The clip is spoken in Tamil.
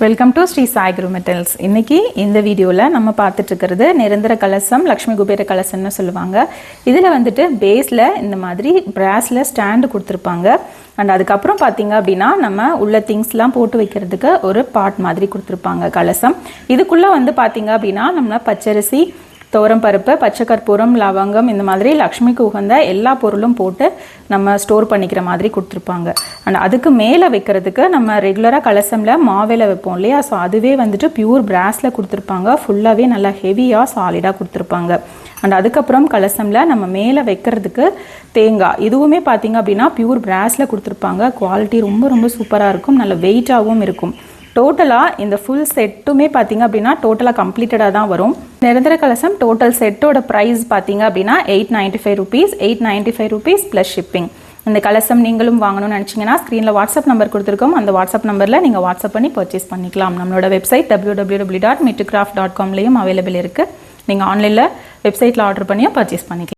Welcome to Sri Sai Guru metals. இன்னைக்கு இந்த வீடியோவில் நம்ம பார்த்துட்டு இருக்கிறது நிரந்தர கலசம், லக்ஷ்மி குபேர கலசம்னு சொல்லுவாங்க. இதில் வந்துட்டு பேஸில் இந்த மாதிரி பிராஸில் ஸ்டாண்டு கொடுத்துருப்பாங்க. அண்ட் அதுக்கப்புறம் பார்த்தீங்க அப்படின்னா நம்ம உள்ள திங்ஸ்லாம் போட்டு வைக்கிறதுக்கு ஒரு பாட் மாதிரி கொடுத்துருப்பாங்க கலசம். இதுக்குள்ளே வந்து பார்த்தீங்க அப்படின்னா நம்ம பச்சரிசி, துவரம் பருப்பு, பச்சை கற்பூரம், லவங்கம், இந்த மாதிரி லக்ஷ்மிக்கு உகந்த எல்லா பொருளும் போட்டு நம்ம ஸ்டோர் பண்ணிக்கிற மாதிரி கொடுத்துருப்பாங்க. அண்ட் அதுக்கு மேலே வைக்கிறதுக்கு நம்ம ரெகுலராக கலசமில் மாவேல வைப்போம் இல்லையா, ஸோ அதுவே வந்துட்டு பியூர் பிராஸில் கொடுத்துருப்பாங்க. ஃபுல்லாகவே நல்லா ஹெவியாக சாலிடாக கொடுத்துருப்பாங்க. அண்ட் அதுக்கப்புறம் கலசமில் நம்ம மேலே வைக்கிறதுக்கு தேங்காய், இதுவுமே பார்த்தீங்க அப்படின்னா பியூர் பிராஸில் கொடுத்துருப்பாங்க. குவாலிட்டி ரொம்ப ரொம்ப சூப்பராக இருக்கும், நல்ல வெயிட்டாகவும் இருக்கும். டோட்டலாக இந்த ஃபுல் செட்டுமே பார்த்தீங்க அப்படின்னா டோட்டலாக கம்ப்ளீட்டடாக தான் வரும். நிரந்தர கலசம் டோட்டல் செட்டோட ப்ரைஸ் பார்த்தீங்க அப்படின்னா 895 rupees, 895 rupees ப்ளஸ் ஷிப்பிங். இந்த கலசம் நீங்களும் வாங்கணும்னு நினச்சிங்கன்னா ஸ்க்ரீனில் வாட்ஸ்அப் நம்பர் கொடுத்துருக்கோம். அந்த வாட்ஸ்அப் நம்பரில் நீங்கள் வாட்ஸ்அப் பண்ணி பர்ச்சேஸ் பண்ணிக்கலாம். நம்மளோட வெப்சைட் www.mittucraft.com அவைலபிள் இருக்குது. நீங்கள் ஆன்லைனில் வெப்சைட்டில் ஆர்டர் பண்ணியும் பர்ச்சேஸ் பண்ணிக்கலாம்.